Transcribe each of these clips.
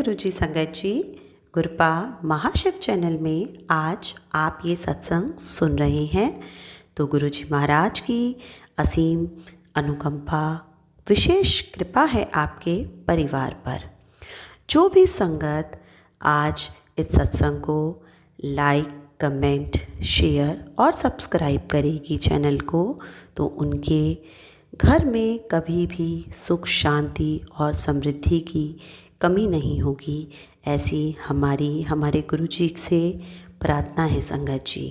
गुरुजी संगत जी। गुरपा महाशिव चैनल में आज आप ये सत्संग सुन रहे हैं तो गुरुजी महाराज की असीम अनुकंपा विशेष कृपा है आपके परिवार पर। जो भी संगत आज इस सत्संग को लाइक, कमेंट, शेयर और सब्सक्राइब करेगी चैनल को, तो उनके घर में कभी भी सुख, शांति और समृद्धि की कमी नहीं होगी। ऐसी हमारे गुरुजी से प्रार्थना है संगत जी।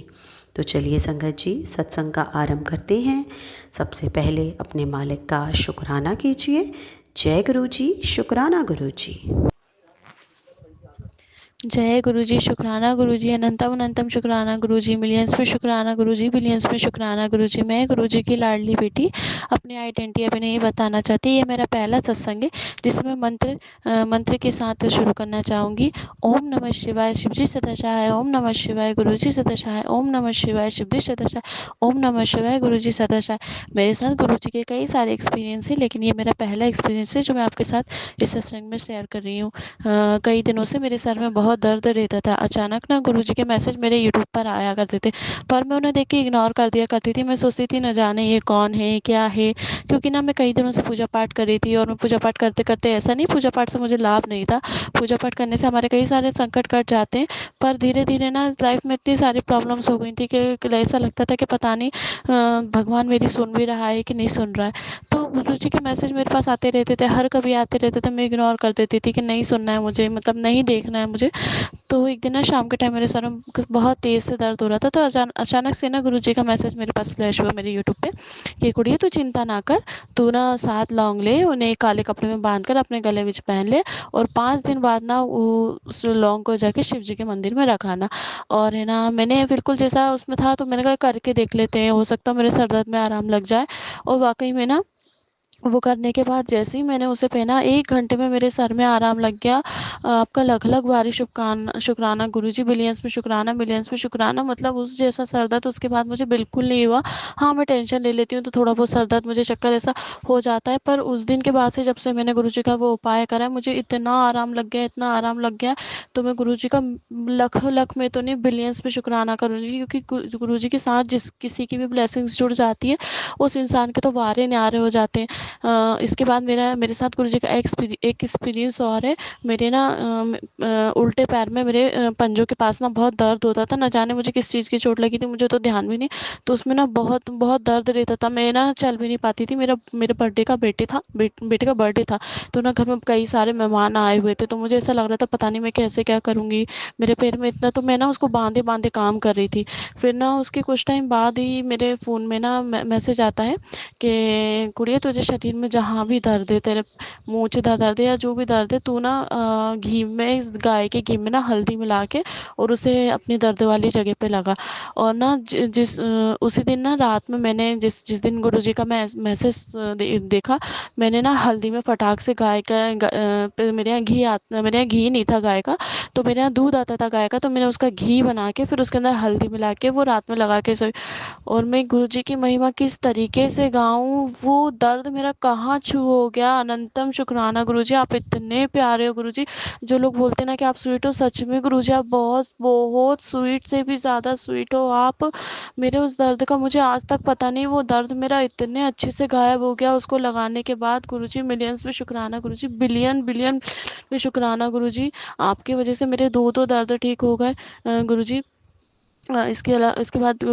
तो चलिए संगत जी, सत्संग का आरंभ करते हैं। सबसे पहले अपने मालिक का शुक्राना कीजिए। जय गुरुजी, शुक्राना गुरुजी। जय गुरुजी, शुक्राना गुरुजी, अनंतम अनंतम शुक्राना गुरुजी, मिलियंस में शुक्राना गुरुजी, बिलियंस में शुक्राना गुरुजी। मैं गुरुजी की लाडली बेटी अपनी आइडेंटिटी अभी नहीं बताना चाहती। ये मेरा पहला सत्संग है जिसमें मंत्र के साथ शुरू करना चाहूँगी। ओम नमः शिवाय शिवजी सदाचाय, ओम नमः शिवाय गुरुजी सदाचाय, ओम नमः शिवाय शिवजी सदाचाय, ओम नमः शिवाय गुरुजी सदाचाय। मेरे साथ गुरुजी के कई सारे एक्सपीरियंस है, लेकिन ये मेरा पहला एक्सपीरियंस है जो मैं आपके साथ इस सत्संग में शेयर कर रही हूँ। कई दिनों से मेरे सर में बहुत दर्द रहता था। अचानक ना गुरुजी के मैसेज मेरे यूट्यूब पर आया करते थे, पर मैं उन्हें देख के इग्नोर कर दिया करती थी। मैं सोचती थी न जाने ये कौन है, क्या है, क्योंकि ना मैं कई दिनों से पूजा पाठ कर रही थी और मैं पूजा पाठ करते करते, ऐसा नहीं पूजा पाठ से मुझे लाभ नहीं था, पूजा पाठ करने से हमारे कई सारे संकट कट जाते हैं, पर धीरे धीरे ना लाइफ में इतनी सारी प्रॉब्लम्स हो गई थी कि ऐसा लगता था कि पता नहीं भगवान मेरी सुन भी रहा है कि नहीं सुन रहा है। तो गुरुजी के मैसेज मेरे पास आते रहते थे, हर कभी आते रहते थे, मैं इग्नोर कर देती थी कि नहीं सुनना है मुझे, मतलब नहीं देखना है मुझे। तो एक दिन ना शाम के टाइम मेरे सर में बहुत तेज़ से दर्द हो रहा था, तो अचानक से ना गुरुजी का मैसेज मेरे पास फ्लैश हुआ मेरे यूट्यूब पे कि कुड़िए तू चिंता ना कर, तू ना 7 लौंग ले, उन्हें काले कपड़े में बांध कर अपने गले में पहन ले और 5 दिन बाद ना उस लौंग को जाके शिव जी के मंदिर में रखाना। और है ना, मैंने बिल्कुल जैसा उसमें था तो मैंने कहा करके देख लेते हैं, हो सकता है मेरे सर दर्द में आराम लग जाए। और वाकई में ना वो करने के बाद जैसे ही मैंने उसे पहना, 1 घंटे में मेरे सर में आराम लग गया। आपका लख-लख बारी शुक्राना गुरुजी, बिलियंस में शुक्राना, मिलियंस में शुक्राना। मतलब उस जैसा सर दर्द उसके बाद मुझे बिल्कुल नहीं हुआ। हाँ, मैं टेंशन ले लेती हूँ तो थोड़ा बहुत सर दर्द, मुझे चक्कर ऐसा हो जाता है, पर उस दिन के बाद से जब से मैंने गुरुजी का वो उपाय करा है, मुझे इतना आराम लग गया, इतना आराम लग गया। तो मैं गुरुजी का लख-लख में तो नहीं, बिलियंस में शुक्राना करूँगी, क्योंकि गुरुजी के साथ जिस किसी की भी ब्लेसिंग्स जुड़ जाती है, उस इंसान के तो वारे न्यारे हो जाते हैं। इसके बाद मेरे साथ गुरुजी का एक एक्सपीरियंस और है। मेरे ना उल्टे पैर में मेरे पंजों के पास ना बहुत दर्द होता था, ना जाने मुझे किस चीज़ की चोट लगी थी, मुझे तो ध्यान भी नहीं। तो उसमें ना बहुत बहुत दर्द रहता था, मैं ना चल भी नहीं पाती थी। मेरे बर्थडे का बेटे का बर्थडे था, तो ना घर में कई सारे मेहमान आए हुए थे, तो मुझे ऐसा लग रहा था पता नहीं मैं कैसे क्या करूँगी, मेरे पैर में इतना। तो मैं ना उसको बांधे बांधे काम कर रही थी। फिर ना उसके कुछ टाइम बाद ही मेरे फ़ोन में ना मैसेज आता है कि कुड़िए तुझे शरीर में जहाँ भी दर्द है, तेरे मोचेदा दर्द है या जो भी दर्द है, तू ना घी में, गाय के घी में ना हल्दी मिला के और उसे अपनी दर्द वाली जगह पे लगा। और ना उसी दिन ना रात में मैंने जिस दिन गुरुजी का मैसेज देखा, मैंने ना हल्दी में फटाक से गाय का मेरे यहाँ घी नहीं था गाय का, तो मेरे यहाँ दूध आता था गाय का, तो मैंने उसका घी बना के फिर उसके अंदर हल्दी मिला के वो रात में लगा के सोई। और मैं गुरुजी की महिमा किस तरीके से गाऊँ, वो दर्द मेरा कहाँ छू हो गया। अनंतम शुक्राना गुरुजी, आप इतने प्यारे हो गुरुजी। जो लोग बोलते हैं ना कि आप स्वीट हो, सच में गुरुजी आप बहुत बहुत स्वीट से भी ज़्यादा स्वीट हो आप। मेरे उस दर्द का मुझे आज तक पता नहीं, वो दर्द मेरा इतने अच्छे से गायब हो गया उसको लगाने के बाद। गुरुजी मिलियंस में शुक्राना गुरुजी, बिलियन बिलियन में शुक्राना गुरुजी। आपकी वजह से मेरे दो दर्द ठीक हो गए गुरुजी। इसके बाद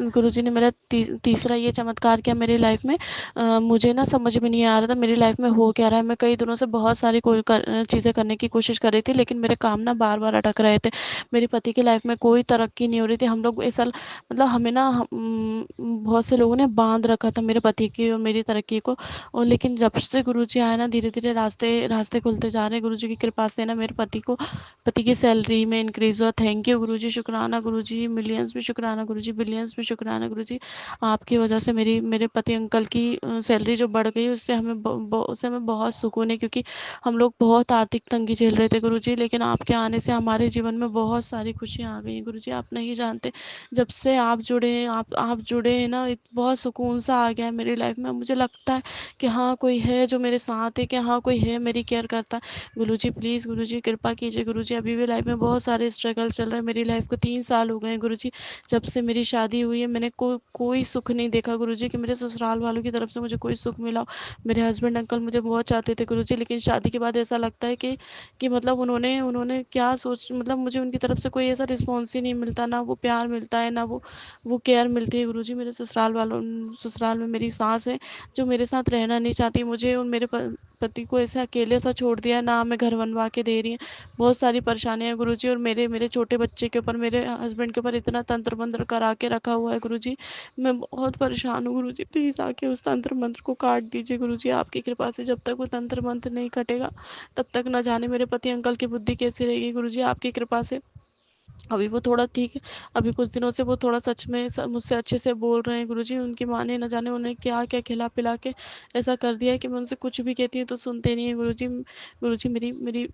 गुरुजी ने मेरा तीसरा ये चमत्कार किया मेरी लाइफ में। मुझे ना समझ में नहीं आ रहा था मेरी लाइफ में हो क्या रहा है। मैं कई दिनों से बहुत सारी चीज़ें करने की कोशिश कर रही थी, लेकिन मेरे काम ना बार बार अटक रहे थे। मेरे पति की लाइफ में कोई तरक्की नहीं हो रही थी। हम लोग ऐसा, मतलब हमें ना बहुत से लोगों ने बांध रखा था मेरे पति की और मेरी तरक्की को। और लेकिन जब से गुरुजी आए ना, धीरे धीरे रास्ते रास्ते खुलते जा रहे हैं। गुरुजी की कृपा से ना मेरे पति की सैलरी में इंक्रीज़ हुआ। थैंक यू गुरुजी, शुक्राना गुरुजी, मिलियंस में शुक्राना गुरुजी, बिलियंस में शुक्राना गुरुजी। आपकी वजह से मेरे पति अंकल की सैलरी जो बढ़ गई, उससे हमें बहुत सुकून है, क्योंकि हम लोग बहुत आर्थिक तंगी झेल रहे थे गुरुजी। लेकिन आपके आने से हमारे जीवन में बहुत सारी खुशियाँ आ गई हैं गुरुजी, आप नहीं जानते। जब से आप जुड़े हैं, आप जुड़े हैं ना, बहुत सुकून सा आ गया है मेरी लाइफ में। मुझे लगता है कि हाँ, कोई है जो मेरे साथ है, कि हाँ, कोई है मेरी केयर करता है। गुरुजी प्लीज़, गुरुजी कृपा कीजिए गुरुजी। अभी भी लाइफ में बहुत सारे स्ट्रगल चल रहे हैं। मेरी लाइफ को 3 साल हो गए हैं गुरुजी। जब से मेरी शादी हुई है, मैंने कोई सुख नहीं देखा गुरुजी, कि मेरे ससुराल वालों की तरफ से मुझे कोई सुख मिला हो। मेरे हस्बैंड अंकल मुझे बहुत चाहते थे गुरुजी, लेकिन शादी के बाद ऐसा लगता है कि मतलब उन्होंने उन्होंने क्या सोच, मतलब मुझे उनकी तरफ से कोई ऐसा रिस्पॉन्स ही नहीं मिलता, ना वो प्यार मिलता है, ना वो केयर मिलती है गुरुजी। मेरे ससुराल में मेरी सास है, जो मेरे साथ रहना नहीं चाहती मुझे, और मेरे पति को ऐसे अकेले सा छोड़ दिया है, ना हमें घर बनवा के दे रही हैं। बहुत सारी परेशानियाँ हैं गुरुजी, और मेरे मेरे छोटे बच्चे के ऊपर, मेरे हस्बैंड के ऊपर इतना तंत्र मंत्र करा के रखा हुआ है गुरुजी। मैं बहुत परेशान हूँ गुरुजी, प्लीज़ आके उस तंत्र मंत्र को काट दीजिए गुरुजी, आपकी कृपा से। जब तक वो तंत्र मंत्र नहीं कटेगा, तब तक न जाने मेरे पति अंकल की बुद्धि कैसी रहेगी गुरुजी, आपकी कृपा से। अभी वो थोड़ा ठीक है, अभी कुछ दिनों से वो थोड़ा सच में मुझसे अच्छे से बोल रहे हैं गुरुजी। उनकी माँ ने न जाने उन्हें क्या क्या खिला पिला के ऐसा कर दिया है कि मैं उनसे कुछ भी कहती हूँ तो सुनते नहीं हैं गुरुजी। गुरुजी, मेरी मेरी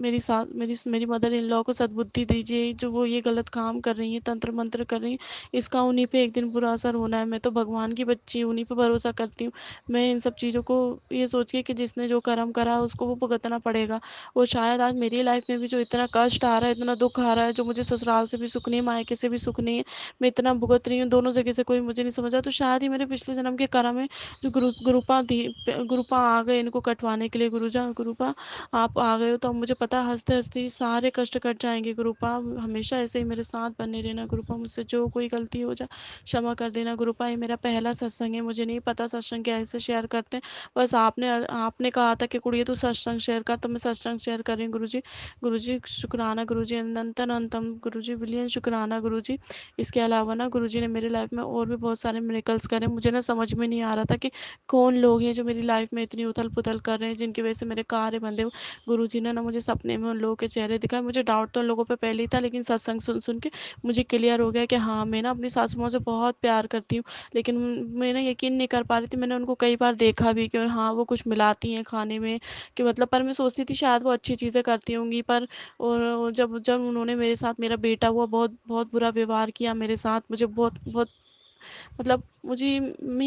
मेरी सास मेरी मेरी मदर इन लॉ को सद्बुद्धि दीजिए, जो वो ये गलत काम कर रही हैं, तंत्र मंत्र कर रही हैं, इसका उन्हीं पे एक दिन बुरा असर होना है। मैं तो भगवान की बच्ची हूँ, उन्हीं पे भरोसा करती हूँ। मैं इन सब चीज़ों को ये सोचिए कि जिसने जो कर्म करा है उसको वो भुगतना पड़ेगा। और शायद आज मेरी लाइफ में भी जो इतना कष्ट आ रहा है, इतना दुख आ रहा है, जो मुझे ससुराल से भी सुख नहीं है, मायके से भी सुख नहीं है, मैं इतना भुगत रही हूँ, दोनों जगह से कोई मुझे नहीं समझ रहा, तो शायद ही मेरे पिछले जन्म के कर्म है, जो गुरुपा आ गए इनको कटवाने के लिए। गुरुपा आप आ गए हो, तो अब मुझे पता है हंसते हंसते ही सारे कष्ट कट जाएंगे। गुरुपा हमेशा ऐसे ही मेरे साथ बने रहना। गुरुपा मुझसे जो कोई गलती हो जाए क्षमा कर देना। गुरुपा ये मेरा पहला सत्संग है, मुझे नहीं पता सत्संग कैसे शेयर करते हैं, बस आपने आपने कहा था कि कुड़िए तू सत्संग शेयर कर, तो मैं सत्संग शेयर कर रही हूँ गुरुजी। गुरुजी शुक्राना गुरुजी, अनंत अनंतम गुरुजी, विलियन शुक्राना गुरुजी। इसके अलावा ना गुरुजी ने मेरी लाइफ में और भी बहुत सारे मिरेकल्स करे। मुझे ना समझ में नहीं आ रहा था कि कौन लोग हैं जो मेरी लाइफ में इतनी उथल पुथल कर रहे हैं, जिनकी वजह से मेरे कार्य बंदे हुए। गुरुजी ने ना मुझे सपने में उन लोगों के चेहरे दिखाए। मुझे डाउट तो उन लोगों पे पहले ही था, लेकिन सत्संग सुन सुन के मुझे क्लियर हो गया कि हाँ, मैं ना अपनी सासू माँ से बहुत प्यार करती हूँ, लेकिन मैं ना यकीन नहीं कर पा रही थी। मैंने उनको कई बार देखा भी कि हाँ, वो कुछ मिलाती हैं खाने में, कि मतलब, पर मैं सोचती थी शायद वो अच्छी चीज़ें करती होंगी, पर और जब जब उन्होंने मेरे साथ, मेरा बेटा हुआ, बहुत बहुत बुरा व्यवहार किया मेरे साथ। मुझे बहुत बहुत, मतलब मुझे मैं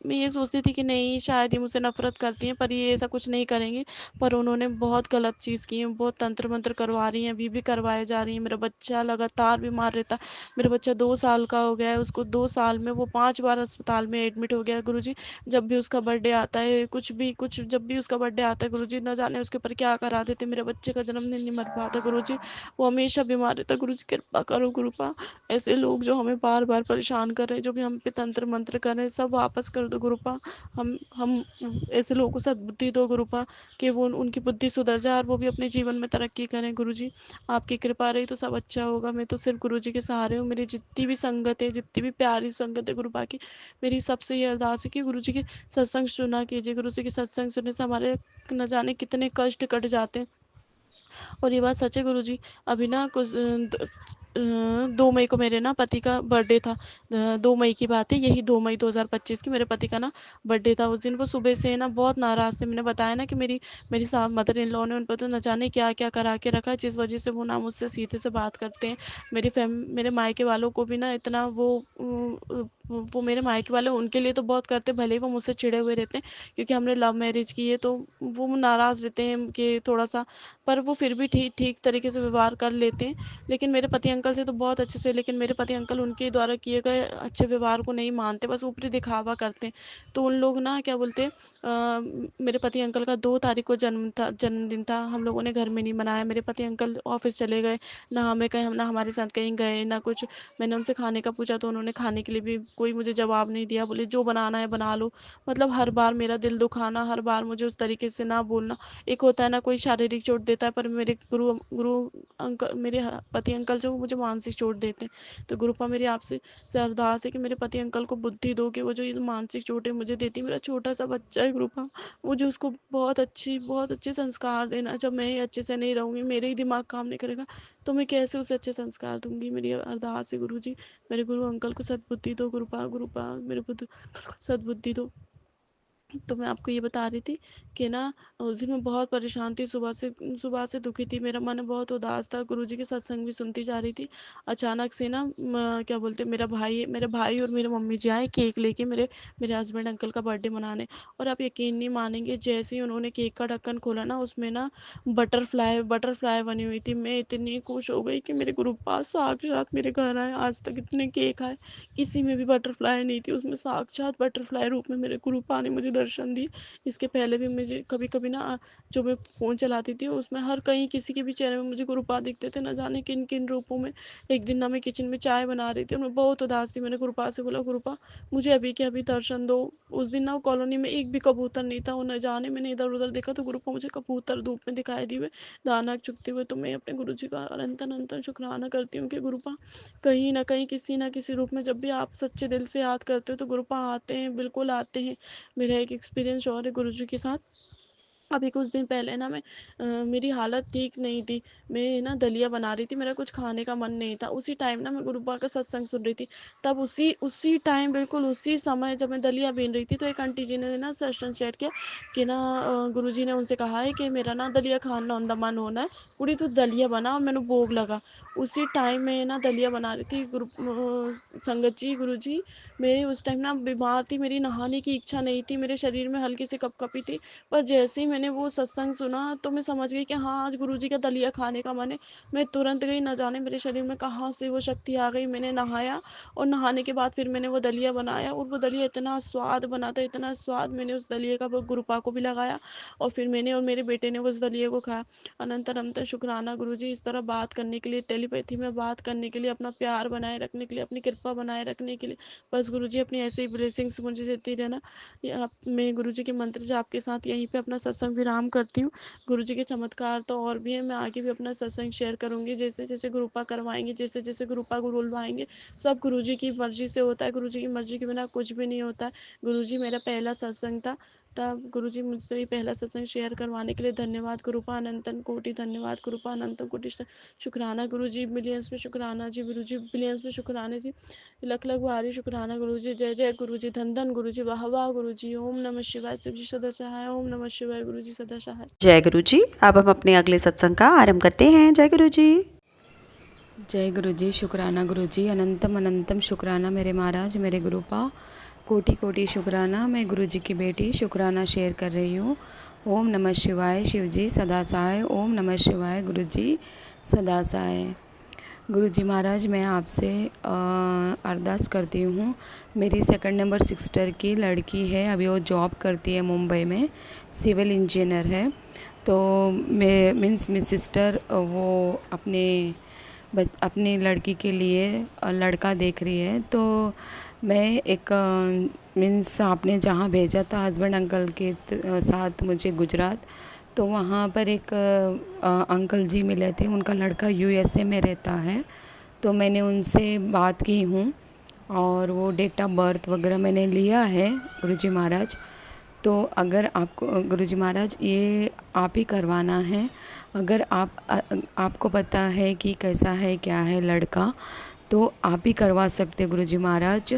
ये सोचती थी कि नहीं, शायद ये मुझसे नफ़रत करती हैं, पर ये ऐसा कुछ नहीं करेंगी। पर उन्होंने बहुत गलत चीज़ की है, बहुत तंत्र मंत्र करवा रही हैं, अभी भी करवाए जा रही हैं। मेरा बच्चा लगातार बीमार रहता है। मेरा बच्चा 2 साल का हो गया है, उसको 2 साल में वो 5 बार अस्पताल में एडमिट हो गया है गुरुजी। जब भी उसका बर्थडे आता है, कुछ जब भी उसका बर्थडे आता है गुरुजी, न जाने उसके ऊपर क्या करा देते। मेरे बच्चे का जन्मदिन नहीं मर पाता गुरुजी, वो हमेशा बीमार रहता है गुरुजी। कृपा करो गुरुपा, ऐसे लोग जो हमें बार बार परेशान कर रहे हैं, जो भी हम पे तंत्र मंत्र कर रहे हैं, सब वापस कर दो गुरुपा। हम ऐसे लोगों को सद्बुद्धि दो गुरुपा, कि वो उनकी बुद्धि सुधर जाए और वो भी अपने जीवन में तरक्की करें गुरुजी। आपकी कृपा रही तो सब अच्छा होगा। मैं तो सिर्फ गुरुजी के सहारे हूँ। मेरी जितनी भी संगत है, जितनी भी प्यारी संगत है गुरुपा की, मेरी सबसे ये अरदास है कि गुरुजी के सत्संग सुना कीजिए। गुरुजी के सत्संग सुनने से हमारे न जाने कितने कष्ट कट जाते हैं। और ये बात सच है गुरुजी। अभी ना 2 मई को मेरे ना पति का बर्थडे था। 2 मई की बात है, यही 2 मई 2025 की मेरे पति का ना बर्थडे था। उस दिन वो सुबह से ना बहुत नाराज़ थे। मैंने बताया ना कि मेरी मेरी सा मदर इन लॉ ने उन पर तो न जाने क्या-क्या करा के रखा है, जिस वजह से वो ना मुझसे सीधे से बात करते हैं। मेरे मायके वालों को भी ना इतना वो मेरे मायके वाले उनके लिए तो बहुत करते हैं, भले ही वो मुझसे चिढ़े हुए रहते हैं, क्योंकि हमने लव मैरिज की है, तो वो नाराज़ रहते हैं कि थोड़ा-सा, पर वो फिर भी ठीक ठीक तरीके से व्यवहार कर लेते हैं। लेकिन मेरे पति अंकल से तो बहुत अच्छे से, लेकिन मेरे पति अंकल उनके द्वारा किए गए अच्छे व्यवहार को नहीं मानते, बस ऊपरी दिखावा करते हैं। तो उन लोग ना क्या बोलते हैं, मेरे पति अंकल का 2 तारीख को जन्मदिन था। हम लोगों ने घर में नहीं मनाया। मेरे पति अंकल ऑफिस चले गए, ना हमारे साथ कहीं गए, ना कुछ। मैंने उनसे खाने का पूछा तो उन्होंने खाने के लिए भी कोई मुझे जवाब नहीं दिया। बोले जो बनाना है बना लो। मतलब हर बार मेरा दिल दुखाना, हर बार मुझे उस तरीके से ना बोलना। एक होता है ना, कोई शारीरिक चोट देता है, पर मेरे गुरु गुरु अंकल, मेरे पति अंकल जो मुझे मुझे मानसिक चोट देते हैं। तो गुरुपा मेरी आपसे अरदास है कि मेरे पति अंकल को बुद्धि दो कि वो जो ये मानसिक चोटें मुझे देती, मेरा छोटा सा बच्चा है गुरुपा, मुझे उसको बहुत अच्छे संस्कार देना। जब मैं ही अच्छे से नहीं रहूँगी, मेरे ही दिमाग काम नहीं करेगा, तो मैं कैसे उसे अच्छे संस्कार दूंगी। मेरी अरदास है गुरु जी, मेरे गुरु अंकल को सद्बुद्धि दो गुरुपा मेरे बुद्ध अंकल को सद्बुद्धि दो। तो मैं आपको ये बता रही थी कि ना उस दिन मैं बहुत परेशान थी, सुबह से दुखी थी, मेरा मन बहुत उदास था, गुरुजी के सत्संग भी सुनती जा रही थी। अचानक से ना क्या बोलते मेरे भाई और मेरे मम्मी जी आए केक लेके मेरे हस्बैंड अंकल का बर्थडे मनाने। और आप यकीन नहीं मानेंगे, जैसे ही उन्होंने केक का ढक्कन खोला ना, उसमें ना बटरफ्लाई बनी हुई थी। मैं इतनी खुश हो गई कि मेरे गुरु पास साक्षात मेरे घर आए। आज तक इतने केक आए, किसी में भी बटरफ्लाई नहीं थी, उसमें साक्षात बटरफ्लाई रूप में मेरे गुरुपा ने मुझे दर्शन दिए। इसके पहले भी मुझे कभी कभी ना जो मैं फ़ोन चलाती थी उसमें हर कहीं किसी के भी चेहरे में मुझे गुरुपा दिखते थे, न जाने किन किन रूपों में। एक दिन ना मैं किचन में चाय बना रही थी और मैं बहुत उदास थी, मैंने गुरुपा से बोला गुरुपा मुझे अभी के अभी दर्शन दो। उस दिन ना कॉलोनी में एक भी कबूतर नहीं था, और न जाने मैंने इधर उधर देखा तो गुरुपा मुझे कबूतर धूप में दिखाई दिए हुए, दाना चुगते हुए। तो मैं अपने गुरु जी का अनंत शुक्राना करती हूँ कि गुरुपा कहीं ना कहीं किसी न किसी रूप में जब भी आप सच्चे दिल से याद करते हो तो गुरुपा आते हैं, बिल्कुल आते हैं। मेरा एक एक्सपीरियंस और है गुरुजी के साथ। अभी कुछ दिन पहले ना मेरी हालत ठीक नहीं थी, मैं ना दलिया बना रही थी, मेरा कुछ खाने का मन नहीं था। उसी टाइम ना मैं गुरुपा का सत्संग सुन रही थी। तब उसी टाइम बिल्कुल उसी समय जब मैं दलिया बीन रही थी तो एक आंटी जी ने ना सत्संग शेयर किया कि ना गुरुजी ने उनसे कहा है कि मेरा ना दलिया खाना का मन होना है, कुड़ी तू दलिया बना। और मैंने भोग लगा उसी टाइम में ना दलिया बना रही थी। संगत जी गुरुजी मेरी उस टाइम ना बीमार थी, मेरी नहाने की इच्छा नहीं थी, मेरे शरीर में हल्की सी कपकपी थी। पर जैसे ही मैंने वो सत्संग सुना तो मैं समझ गई कि हाँ आज गुरुजी का दलिया खाने का मन है। मैं तुरंत गई, न जाने मेरे शरीर में कहाँ से वो शक्ति आ गई। मैंने नहाया और नहाने के बाद फिर मैंने वो दलिया बनाया, और वो दलिया इतना स्वाद बना था, इतना स्वाद। मैंने उस दलिया का वो गुरुपा को भी लगाया और फिर मैंने और मेरे बेटे ने उस दलिया को खाया। अनंत अनंत शुक्राना गुरुजी, इस तरह बात करने के लिए, टेलीपैथी में बात करने के लिए, अपना प्यार बनाए रखने के लिए, अपनी कृपा बनाए रखने के लिए। बस गुरुजी अपनी ऐसे ही ब्लेसिंग्स मुझे देती रहना। मैं गुरुजी के मंत्र जाप के साथ यहीं पे अपना सत्संग विराम करती हूँ। गुरुजी के चमत्कार तो और भी है, मैं आगे भी अपना सत्संग शेयर करूँगी, जैसे जैसे गुरुपा करवाएंगे, जैसे जैसे गुरुपा बुलवाएंगे। सब गुरुजी की मर्जी से होता है, गुरुजी की मर्जी के बिना कुछ भी नहीं होता है। गुरुजी मेरा पहला सत्संग था, तब गुरुजी मुझसे ही पहला सत्संग शेयर करवाने के लिए धन्यवाद गुरुपा, अनंतन कोटि धन्यवाद गुरुपा, अनंतन कोटि शुक्राना गुरुजी, मिलियंस में शुक्राना जी गुरुजी, बिलियंस में शुक्राने जी, लख लख भारी शुक्राना गुरुजी। जय जय गुरुजी, धन धन गुरुजी, वाह वाह गुरुजी। ओम नमः शिवाय, शिव जी सदा सहाय। ओम नमः शिवाय, गुरुजी सदा सहाय। जय गुरु जी। अब हम अपने अगले सत्संग का आरंभ करते हैं। जय गुरु जी। जय गुरु जी, शुक्राना गुरु जी, अनंतम अनंतम शुक्राना मेरे महाराज, मेरे गुरुपा, कोटि कोटि शुक्राना। मैं गुरु जी की बेटी शुक्राना शेयर कर रही हूँ। ओम नमः शिवाय, शिव जी सदा सहाय। ओम नमः शिवाय, गुरु जी सदा सहाय। गुरु जी महाराज, मैं आपसे अरदास करती हूँ। मेरी सेकंड नंबर सिस्टर की लड़की है, अभी वो जॉब करती है मुंबई में, सिविल इंजीनियर है। तो मेरी सिस्टर वो अपनी लड़की के लिए लड़का देख रही है। तो मैं एक आपने जहाँ भेजा था हस्बैंड अंकल के साथ मुझे गुजरात, तो वहाँ पर एक अंकल जी मिले थे, उनका लड़का यूएसए में रहता है। तो मैंने उनसे बात की हूँ और वो डेट ऑफ बर्थ वगैरह मैंने लिया है गुरुजी महाराज। तो अगर आपको गुरुजी महाराज ये आप ही करवाना है, अगर आपको पता है कि कैसा है क्या है लड़का, तो आप ही करवा सकते गुरुजी महाराज।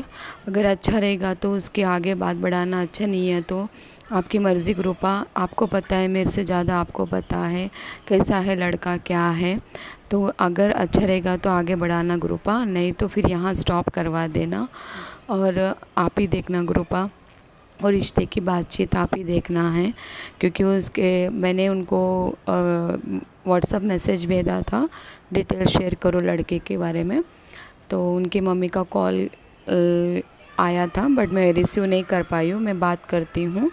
अगर अच्छा रहेगा तो उसके आगे बात बढ़ाना, अच्छा नहीं है तो आपकी मर्ज़ी गुरुपा। आपको पता है, मेरे से ज़्यादा आपको पता है कैसा है लड़का क्या है। तो अगर अच्छा रहेगा तो आगे बढ़ाना गुरुपा, नहीं तो फिर यहाँ स्टॉप करवा देना और आप ही देखना गुरुपा। और रिश्ते की बातचीत आप ही देखना है, क्योंकि मैंने उनको व्हाट्सअप मैसेज भेजा था, डिटेल शेयर करो लड़के के बारे में। तो उनकी मम्मी का कॉल आया था, बट मैं रिसीव नहीं कर पाई हूँ। मैं बात करती हूँ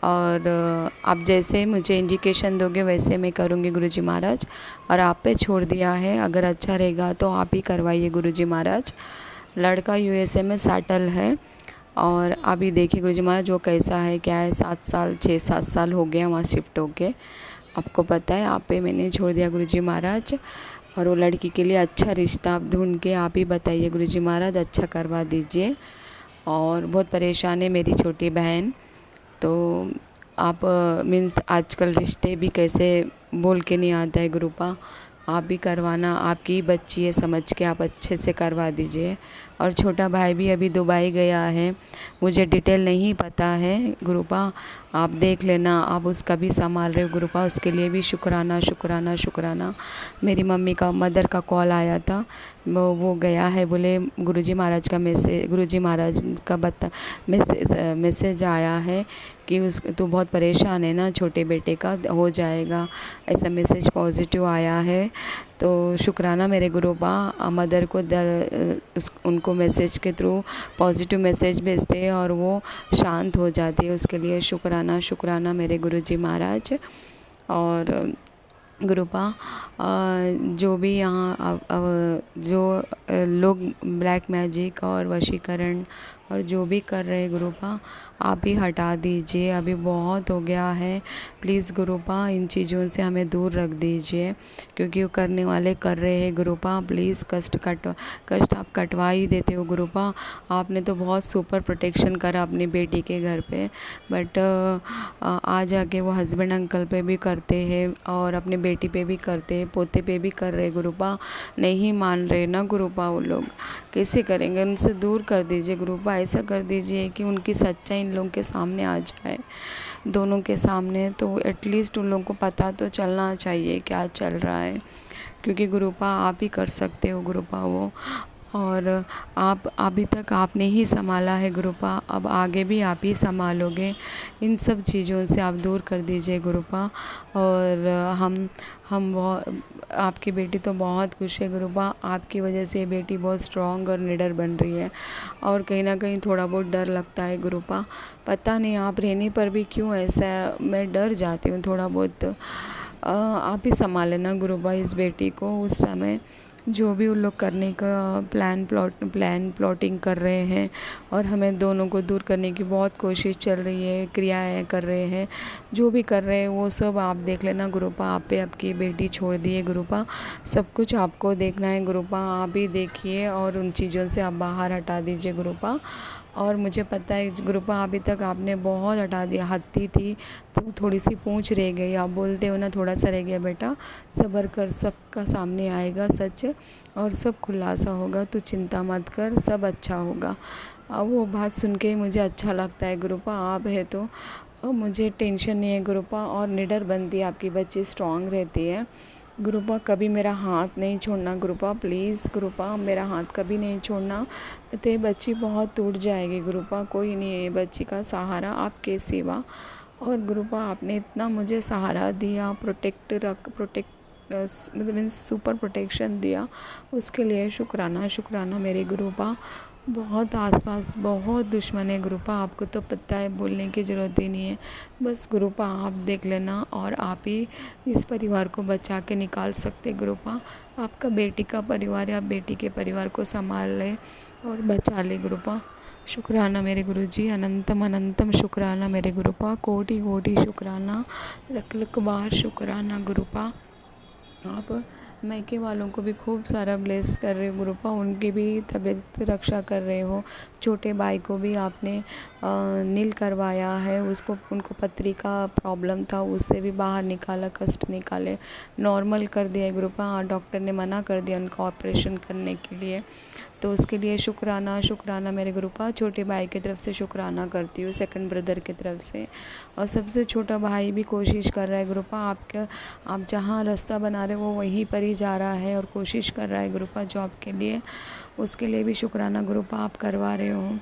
और आप जैसे मुझे इंडिकेशन दोगे वैसे मैं करूँगी गुरुजी महाराज। और आप पे छोड़ दिया है, अगर अच्छा रहेगा तो आप ही करवाइए गुरुजी महाराज। लड़का यूएसए में सेटल है और अभी देखिए गुरुजी महाराज वो कैसा है क्या है। 6-7 साल हो गया वहाँ शिफ्ट होके, आपको पता है। आप पे मैंने छोड़ दिया गुरुजी महाराज। और वो लड़की के लिए अच्छा रिश्ता आप ढूंढ के आप ही बताइए गुरुजी महाराज, अच्छा करवा दीजिए। और बहुत परेशान है मेरी छोटी बहन, तो आप मीन्स आजकल रिश्ते भी कैसे बोल के नहीं आता है गुरुपा, आप भी करवाना, आपकी ही बच्ची है समझ के आप अच्छे से करवा दीजिए। और छोटा भाई भी अभी दुबई गया है, मुझे डिटेल नहीं पता है गुरुपा, आप देख लेना, आप उसका भी संभाल रहे हो गुरुपा, उसके लिए भी शुक्राना शुक्राना शुक्राना। मेरी मम्मी का मदर का कॉल आया था, वो गया है, बोले गुरुजी महाराज का गुरुजी महाराज का मैसेज आया है कि तो बहुत परेशान है ना, छोटे बेटे का हो जाएगा, ऐसा मैसेज पॉजिटिव आया है। तो शुक्राना मेरे गुरुपा, मदर को उनको मैसेज के थ्रू पॉजिटिव मैसेज भेजते हैं और वो शांत हो जाती है, उसके लिए शुक्राना शुक्राना मेरे गुरुजी महाराज। और गुरुपा जो भी यहाँ जो लोग ब्लैक मैजिक और वशीकरण और जो भी कर रहे हैं गुरुपा, आप ही हटा दीजिए, अभी बहुत हो गया है, प्लीज़ गुरुपा इन चीज़ों से हमें दूर रख दीजिए, क्योंकि वो करने वाले कर रहे हैं गुरुपा, प्लीज़ कष्ट आप कटवा ही देते हो गुरुपा। आपने तो बहुत सुपर प्रोटेक्शन करा अपनी बेटी के घर पे, बट आ जाके वो हस्बैंड अंकल पे भी करते हैं और अपनी बेटी पे भी करते हैं, पोते पे भी कर रहे गुरुपा, नहीं मान रहे ना गुरुपा, वो लोग कैसे करेंगे, उनसे दूर कर दीजिए गुरुपा, ऐसा कर दीजिए कि उनकी सच्चाई इन लोगों के सामने आ जाए, दोनों के सामने, तो एटलीस्ट उन लोगों को पता तो चलना चाहिए क्या चल रहा है, क्योंकि गुरुपा आप ही कर सकते हो गुरुपा वो, और आप अभी तक आपने ही संभाला है गुरुपा, अब आगे भी आप ही संभालोगे, इन सब चीज़ों से आप दूर कर दीजिए गुरुपा। और हम बहुत, आपकी बेटी तो बहुत खुश है गुरुपा, आपकी वजह से ये बेटी बहुत स्ट्रॉन्ग और निडर बन रही है, और कहीं ना कहीं थोड़ा बहुत डर लगता है गुरुपा, पता नहीं आप रहने पर भी क्यों ऐसा, मैं डर जाती हूँ थोड़ा बहुत, आप ही संभाल लेना गुरुपा इस बेटी को, उस समय जो भी उन लोग करने का प्लॉटिंग कर रहे हैं और हमें दोनों को दूर करने की बहुत कोशिश चल रही है, क्रियाएं कर रहे हैं, जो भी कर रहे हैं वो सब आप देख लेना गुरुपा, आप पे आपकी बेटी छोड़ दिए गुरुपा, सब कुछ आपको देखना है गुरुपा, आप ही देखिए और उन चीज़ों से आप बाहर हटा दीजिए गुरुपा। और मुझे पता है गुरुपा अभी तक आपने बहुत हटा दिया, हत्ती थी तो थोड़ी सी पूंछ रह गई, आप बोलते हो ना थोड़ा सा रह गया बेटा, सब्र कर, सबका सामने आएगा सच और सब खुलासा होगा, तू चिंता मत कर, सब अच्छा होगा। अब वो बात सुन के मुझे अच्छा लगता है गुरुपा, आप है तो मुझे टेंशन नहीं है गुरुपा, और निडर बनती है आपकी बच्ची, स्ट्रांग रहती है गुरुपा, कभी मेरा हाथ नहीं छोड़ना गुरुपा, प्लीज़ गुरुपा मेरा हाथ कभी नहीं छोड़ना, तो ये बच्ची बहुत टूट जाएगी गुरुपा, कोई नहीं है ये बच्ची का सहारा आपके सिवा। और गुरुपा आपने इतना मुझे सहारा दिया, प्रोटेक्ट मतलब मीन्स सुपर प्रोटेक्शन दिया, उसके लिए शुक्राना शुक्राना मेरे गुरुपा। बहुत आसपास बहुत दुश्मन है गुरुपा, आपको तो पता है, बोलने की ज़रूरत ही नहीं है, बस गुरुपा आप देख लेना और आप ही इस परिवार को बचा के निकाल सकते गुरुपा, आपका बेटी का परिवार है, आप बेटी के परिवार को संभाल ले और बचा ले गुरुपा। शुक्राना मेरे गुरुजी, अनंतम अनंतम शुक्राना मेरे गुरुपा, कोटि कोटि शुक्राना, लख लख बार शुक्राना गुरुपा। आप मैके वालों को भी खूब सारा ब्लेस कर रहे हो गुरुपा, उनकी भी तबीयत रक्षा कर रहे हो, छोटे भाई को भी आपने नील करवाया है, उनको पथरी का प्रॉब्लम था, उससे भी बाहर निकाला, कष्ट निकाले, नॉर्मल कर दिया गुरुपा, डॉक्टर ने मना कर दिया उनका ऑपरेशन करने के लिए, तो उसके लिए शुक्राना शुक्राना मेरे गुरुपा, छोटे भाई की तरफ से शुक्राना करती हूँ, सेकंड ब्रदर की तरफ से, और सबसे छोटा भाई भी कोशिश कर रहा है गुरुपा, आप जहाँ रास्ता बना रहे हो वो वहीं पर ही जा रहा है और कोशिश कर रहा है गुरुपा जॉब के लिए, उसके लिए भी शुक्राना गुरुपा आप करवा रहे हो,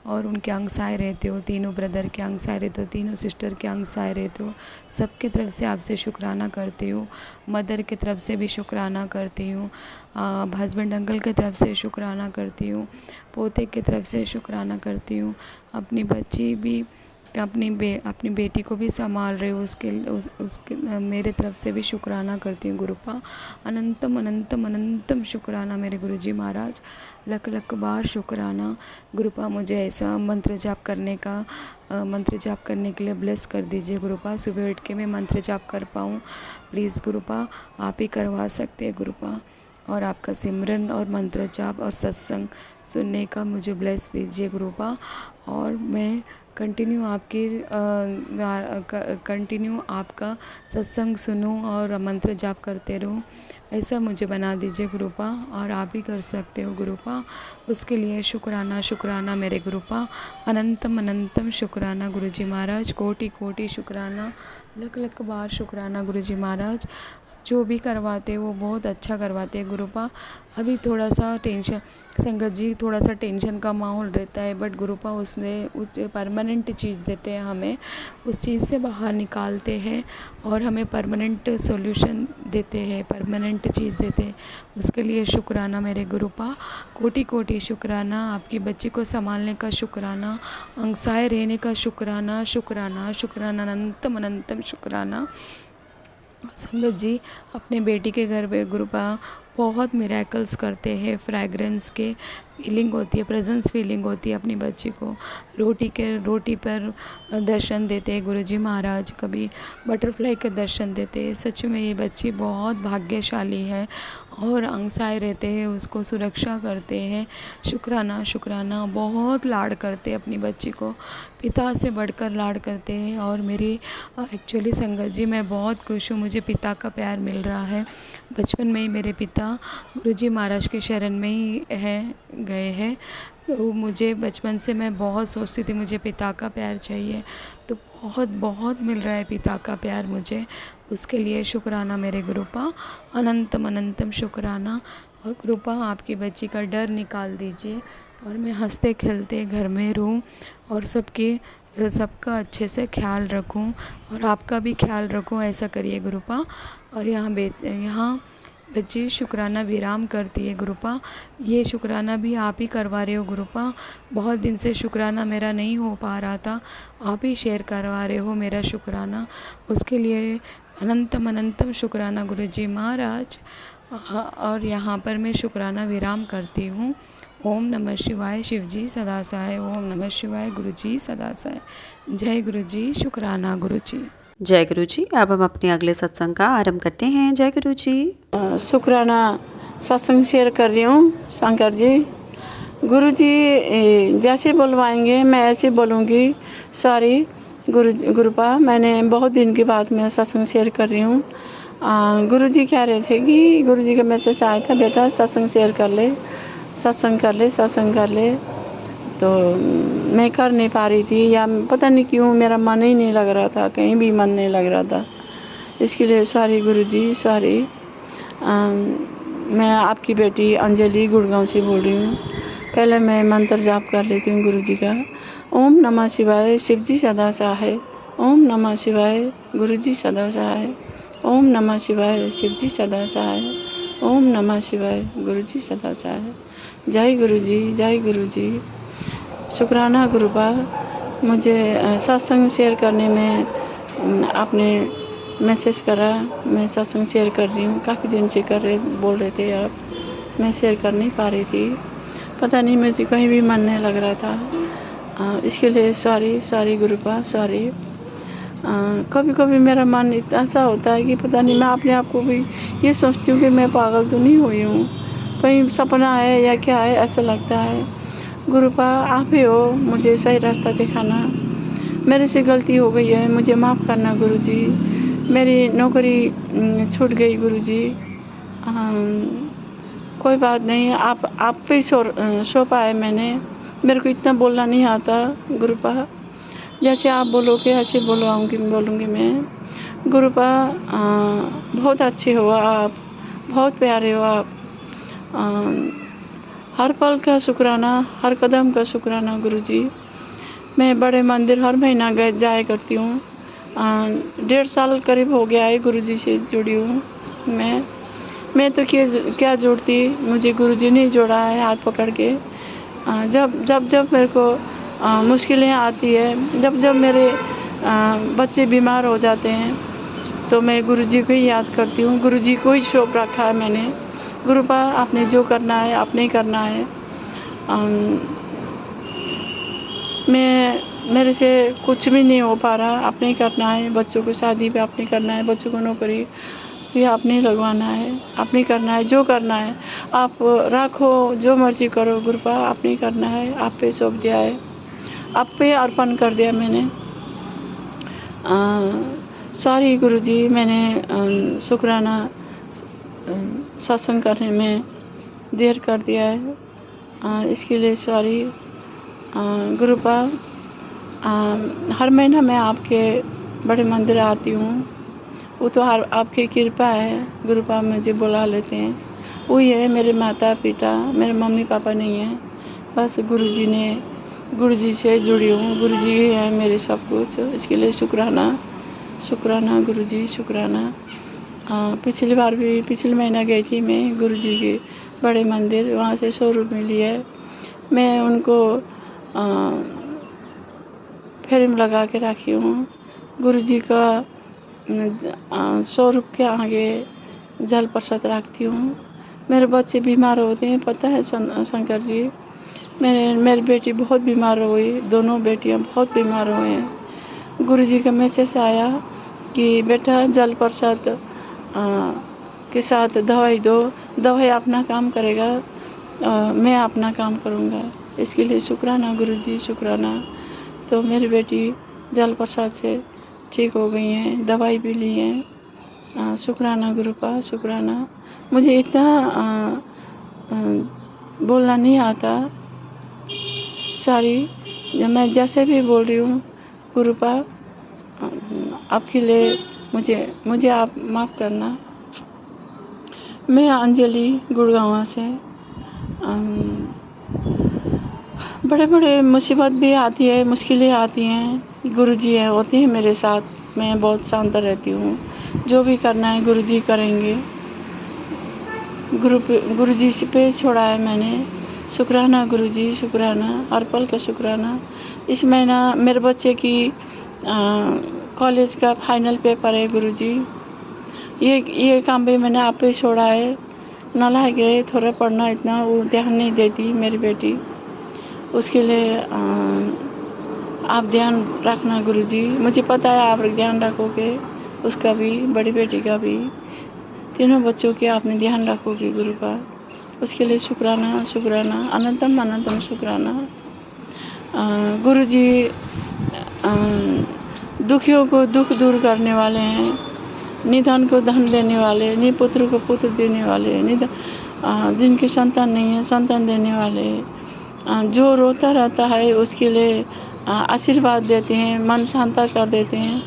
और उनके अंग सहाय रहते हो, तीनों ब्रदर के अंग सहाय रहते हो, तीनों सिस्टर के अंग सहाय रहते हो, सबकी तरफ से आपसे शुक्राना करती हूँ, मदर की तरफ से भी शुक्राना करती हूँ, हस्बैंड अंकल की तरफ से शुक्राना करती हूँ, पोते की तरफ से शुक्राना करती हूँ, अपनी बच्ची भी अपनी बेटी को भी संभाल रही हूँ, उसके मेरे तरफ से भी शुक्राना करती हूँ गुरुपा। अनंतम अनंतम अनंतम शुक्राना मेरे गुरुजी महाराज, लख लख बार शुक्राना गुरुपा। मुझे ऐसा मंत्र जाप करने के लिए ब्लेस कर दीजिए गुरुपा, सुबह उठ के मैं मंत्र जाप कर पाऊँ प्लीज़ गुरुपा, आप ही करवा सकते हैं गुरुपा। और आपका सिमरन और मंत्र जाप और सत्संग सुनने का मुझे ब्लेस दीजिए गुरुपा। और मैं कंटिन्यू आपका सत्संग सुनूं और मंत्र जाप करते रहूं, ऐसा मुझे बना दीजिए गुरुपा। और आप ही कर सकते हो गुरुपा, उसके लिए शुक्राना शुक्राना मेरे गुरुपा। अनंतम अनंतम शुक्राना गुरुजी महाराज, कोटि कोटि शुक्राना, लख लख बार शुक्राना गुरुजी महाराज। जो भी करवाते वो बहुत अच्छा करवाते हैं गुरुपा। अभी थोड़ा सा टेंशन, संगत जी थोड़ा सा टेंशन का माहौल रहता है, बट गुरुपा उसमें उस परमानेंट चीज़ देते हैं, हमें उस चीज़ से बाहर निकालते हैं और हमें परमानेंट सॉल्यूशन देते हैं, परमानेंट चीज़ देते हैं। उसके लिए शुक्राना मेरे गुरुपा, कोटि कोटि शुक्राना। आपकी बच्ची को संभालने का शुक्राना, अंगसाए रहने का शुक्राना शुक्राना शुक्राना, अनंतम अनंतम शुक्राना। संगत जी अपने बेटी के घर पे गुरुपा बहुत मिरेकल्स करते हैं, फ्रैग्रेंस के फीलिंग होती है, प्रेजेंस फीलिंग होती है अपनी बच्ची को। रोटी पर दर्शन देते हैं गुरुजी महाराज, कभी बटरफ्लाई के दर्शन देते हैं। सच में ये बच्ची बहुत भाग्यशाली है और अंगसाए रहते हैं, उसको सुरक्षा करते हैं। शुक्राना शुक्राना, बहुत लाड करते हैं अपनी बच्ची को, पिता से बढ़कर लाड करते हैं। और मेरी एक्चुअली संगत जी मैं बहुत खुश हूँ, मुझे पिता का प्यार मिल रहा है। बचपन में ही मेरे पिता गुरुजी महाराज के शरण में ही गए हैं, तो मुझे बचपन से मैं बहुत सोचती थी मुझे पिता का प्यार चाहिए, तो बहुत बहुत मिल रहा है पिता का प्यार मुझे। उसके लिए शुक्राना मेरे गुरुपा, अनंतम अनंतम शुक्राना। और गुरुपा आपकी बच्ची का डर निकाल दीजिए और मैं हंसते खेलते घर में रहूँ और सबका अच्छे से ख्याल रखूं और आपका भी ख्याल रखूं, ऐसा करिए गुरुपा। और यहाँ बच्ची शुक्राना विराम करती है गुरुपा, ये शुक्राना भी आप ही करवा रहे हो गुरुपा। बहुत दिन से शुक्राना मेरा नहीं हो पा रहा था, आप ही शेयर करवा रहे हो मेरा शुक्राना, उसके लिए अनंतम अनंतम शुक्राना गुरुजी महाराज। और यहाँ पर मैं शुक्राना विराम करती हूँ। ओम नमः शिवाय, शिवजी सदा सहाय। ओम नमः शिवाय, गुरुजी सदा सहाय। जय गुरुजी, शुक्राना गुरुजी। जय गुरु जी। अब हम अपने अगले सत्संग का आरंभ करते हैं। जय गुरु जी। शुक्राना सत्संग शेयर कर रही हूँ शंकर जी। गुरु जी जैसे बुलवाएंगे मैं ऐसे बोलूँगी। सॉरी गुरुपा, मैंने बहुत दिन के बाद मैं सत्संग शेयर कर रही हूँ। गुरु जी कह रहे थे कि गुरु जी का मैसेज आया था, बेटा सत्संग शेयर कर ले, सत्संग कर ले, सत्संग कर ले। तो मैं कर नहीं पा रही थी, या पता नहीं क्यों मेरा मन ही नहीं लग रहा था, कहीं भी मन नहीं लग रहा था। इसके लिए सॉरी गुरुजी, सॉरी। मैं आपकी बेटी अंजलि गुड़गांव से बोल रही हूँ। पहले मैं मंत्र जाप कर लेती हूँ गुरुजी का। ओम नमः शिवाय, शिवजी सदा सहाय। ओम नमः शिवाय, गुरुजी सदा सहाय। ओम नमः शिवाय, शिवजी सदा सहाय। ओम नमः शिवाय, गुरुजी सदा सहाय। जय गुरुजी, जय गुरुजी। शुक्राना गुरुपा, मुझे सत्संग शेयर करने में आपने मैसेज करा। मैं सत्संग शेयर कर रही हूँ, काफ़ी दिन से बोल रहे थे आप, मैं शेयर कर नहीं पा रही थी, पता नहीं मुझे कहीं भी मन नहीं लग रहा था। इसके लिए सॉरी गुरुपा, सॉरी। कभी कभी मेरा मन इतना ऐसा होता है कि पता नहीं, मैं अपने आप को भी ये सोचती हूँ कि मैं पागल तो नहीं हुई हूँ, कहीं सपना है या क्या है, ऐसा लगता है। गुरुपा आप ही हो, मुझे सही रास्ता दिखाना। मेरे से गलती हो गई है, मुझे माफ़ करना गुरुजी। मेरी नौकरी छूट गई गुरुजी, कोई बात नहीं, आप पे सौंपा है मैंने। मेरे को इतना बोलना नहीं आता गुरुपा, जैसे आप बोलोगे ऐसे बोलूँगी मैं। गुरुपा बहुत अच्छे हो आप, बहुत प्यारे हो आप। हर पल का शुक्राना, हर कदम का शुक्राना गुरुजी। मैं बड़े मंदिर हर महीना जाया करती हूँ। 1.5 साल करीब हो गया है गुरुजी से जुड़ी हूँ मैं तो क्या जोड़ती, मुझे गुरुजी ने जोड़ा है हाथ पकड़ के। जब मेरे को मुश्किलें आती है, जब मेरे बच्चे बीमार हो जाते हैं, तो मैं गुरुजी को ही याद करती हूँ। गुरुजी को ही शौक रखा है मैंने। गुरुपा आपने जो करना है आपने ही करना है। मेरे से कुछ भी नहीं हो पा रहा, आपने ही करना है। बच्चों को शादी पे आपने करना है, बच्चों को नौकरी, ये आपने लगवाना है, आपने करना है, जो करना है आप रखो, जो मर्जी करो गुरुपा, आपने करना है, आप पे सौंप दिया है, आप पे अर्पण कर दिया मैंने। सॉरी गुरुजी, मैंने शुक्राना सत्संग करने में देर कर दिया है, इसके लिए सॉरी गुरुपा। हर महीना मैं आपके बड़े मंदिर आती हूँ, वो तो आपकी कृपा है गुरुपा, मुझे बुला लेते हैं, वही है मेरे माता पिता, मेरे मम्मी पापा नहीं है, बस गुरुजी से जुड़ी हूँ, गुरुजी ही है मेरे सब कुछ, इसके लिए शुक्राना शुक्राना गुरुजी, शुक्राना। पिछले महीना गई थी मैं गुरुजी के बड़े मंदिर, वहाँ से 100 रुपये मिली है, मैं उनको फ्रेम लगा के रखी हूँ। गुरुजी का 100 रुपये के आगे जल प्रसाद रखती हूँ। मेरे बच्चे बीमार होते हैं, पता है शंकर जी, मेरी बेटी बहुत बीमार हो गई, दोनों बेटियाँ बहुत बीमार हुए हैं। गुरुजी का मैसेज आया कि बेटा जल प्रसाद के साथ दवाई दो, दवाई अपना काम करेगा, मैं अपना काम करूँगा, इसके लिए शुक्राना गुरुजी, शुक्राना। तो मेरी बेटी जल प्रसाद से ठीक हो गई हैं, दवाई भी ली हैं, शुक्राना गुरु का, शुक्राना। मुझे इतना बोलना नहीं आता, सॉरी, मैं जैसे भी बोल रही हूँ गुरुपा, आपके लिए मुझे आप माफ़ करना। मैं अंजलि गुड़गांव से, बड़े मुसीबत भी आती है, मुश्किलें आती हैं, गुरुजी है होते हैं मेरे साथ, मैं बहुत शांत रहती हूँ, जो भी करना है गुरुजी करेंगे, गुरुजी से पे छोड़ा है मैंने, शुक्राना गुरुजी, शुक्राना, हर पल का शुक्राना। इस महीना मेरे बच्चे की कॉलेज का फाइनल पेपर है गुरुजी, ये काम भी मैंने आप पे छोड़ा है, नालायक है, थोड़ा पढ़ना इतना वो ध्यान नहीं देती मेरी बेटी, उसके लिए आप ध्यान रखना गुरुजी, मुझे पता है आप ध्यान रखोगे, उसका भी, बड़ी बेटी का भी, तीनों बच्चों के आपने ध्यान रखोगे गुरु का, उसके लिए शुक्राना शुक्राना, अनंतम अनंतम शुक्राना। गुरुजी दुखियों को दुख दूर करने वाले हैं, निधन को धन देने वाले, निपुत्र को पुत्र देने वाले, जिनके संतान नहीं है संतान देने वाले, जो रोता रहता है उसके लिए आशीर्वाद देते हैं, मन शांत कर देते हैं,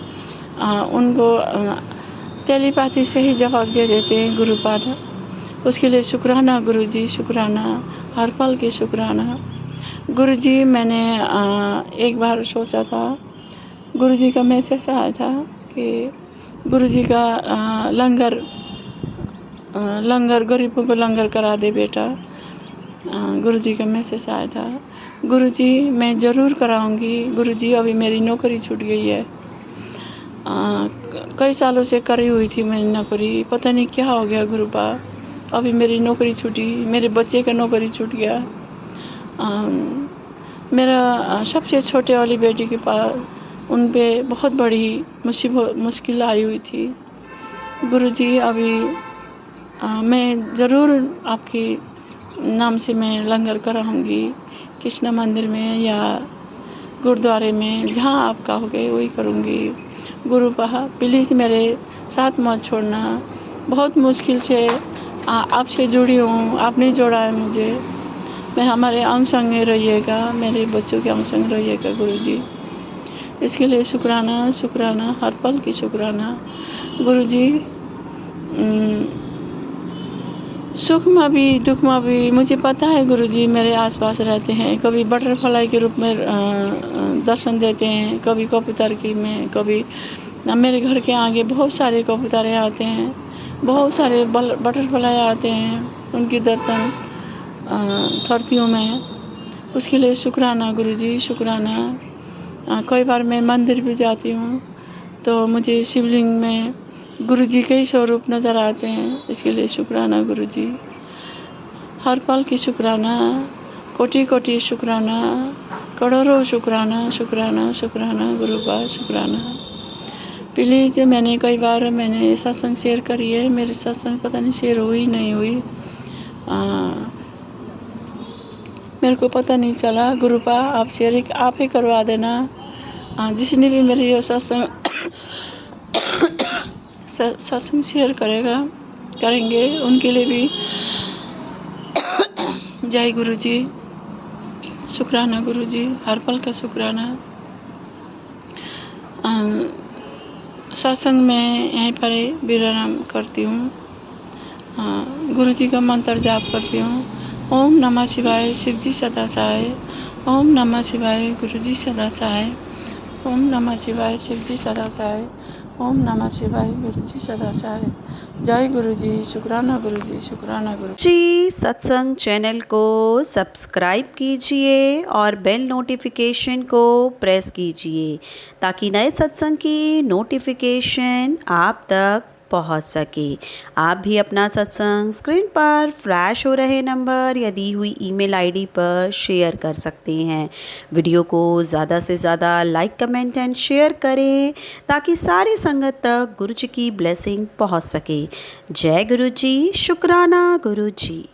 उनको टेलीपैथी से ही जवाब दे देते हैं गुरुपाद, उसके लिए शुक्राना गुरुजी, शुक्राना, हर पल की शुक्राना। गुरुजी मैंने एक बार सोचा था, गुरुजी का मैसेज आया था कि गुरुजी का लंगर गरीबों को लंगर करा दे बेटा, गुरुजी का मैसेज आया था। गुरुजी मैं ज़रूर कराऊंगी गुरुजी, अभी मेरी नौकरी छूट गई है, कई सालों से करी हुई थी मेरी नौकरी, पता नहीं क्या हो गया गुरुपा, अभी मेरी नौकरी छूटी, मेरे बच्चे का नौकरी छूट गया, मेरा सबसे छोटे वाली बेटी के पास उन पे बहुत बड़ी मुश्किल आई हुई थी गुरुजी। अभी मैं ज़रूर आपकी नाम से मैं लंगर कराऊंगी, कृष्णा मंदिर में या गुरुद्वारे में, जहाँ आप कहोगे वही करूँगी गुरुपा, प्लीज़ मेरे साथ मत छोड़ना, बहुत मुश्किल से आपसे जुड़ी हूँ, आपने जोड़ा है मुझे, मैं हमारे अंग संग रहिएगा, मेरे बच्चों के अंग संग रहिएगा गुरुजी, इसके लिए शुक्राना शुक्राना, हर पल की शुक्राना गुरुजी। सुख में भी दुख में भी मुझे पता है गुरुजी मेरे आसपास रहते हैं, कभी बटरफ्लाई के रूप में दर्शन देते हैं, कभी कबूतर की में, कभी मेरे घर के आगे बहुत सारे कबूतरें आते हैं, बहुत सारे बटरफ्लाई आते हैं, उनकी दर्शन करती हूँ मैं, उसके लिए शुक्राना गुरुजी, शुक्राना। कई बार मैं मंदिर भी जाती हूँ तो मुझे शिवलिंग में गुरुजी के ही स्वरूप नज़र आते हैं, इसके लिए शुक्राना गुरुजी, हर पल की शुक्राना, कोटि कोटि शुक्राना, करोड़ों शुक्राना शुक्राना शुक्राना गुरुपा, शुक्राना। प्लीज़ मैंने कई बार मैंने सत्संग शेयर करी है, मेरे सत्संग पता नहीं शेयर हुई नहीं हुई, मेरे को पता नहीं चला। गुरुपा आप शेयर आप ही करवा देना। जिसने भी मेरे ये सत्संग शेयर करेंगे उनके लिए भी जय गुरु जी, शुक्राना गुरु जी, हर पल का शुक्राना। सत्संग में यहीं पर विराम करती हूँ। गुरु जी का मंत्र जाप करती हूँ। ओम नमः शिवाय, शिव जी सदा सहाय। ओम नमः शिवाय, गुरु जी सदा सहाय। ओम नमः शिवाय, शिव जी सदा सहाय। ओम नमः शिवाय, गुरु जी सदा सहाय। जय गुरु जी, शुक्राना गुरु जी, शुक्राना गुरु जी। सत्संग चैनल को सब्सक्राइब कीजिए और बेल नोटिफिकेशन को प्रेस कीजिए ताकि नए सत्संग की नोटिफिकेशन आप तक पहुंच सके। आप भी अपना सत्संग स्क्रीन पर फ्लैश हो रहे नंबर या दी हुई ईमेल आईडी पर शेयर कर सकते हैं। वीडियो को ज़्यादा से ज़्यादा लाइक, कमेंट एंड शेयर करें ताकि सारी संगत तक गुरु जी की ब्लेसिंग पहुंच सके। जय गुरु जी, शुक्राना गुरु जी।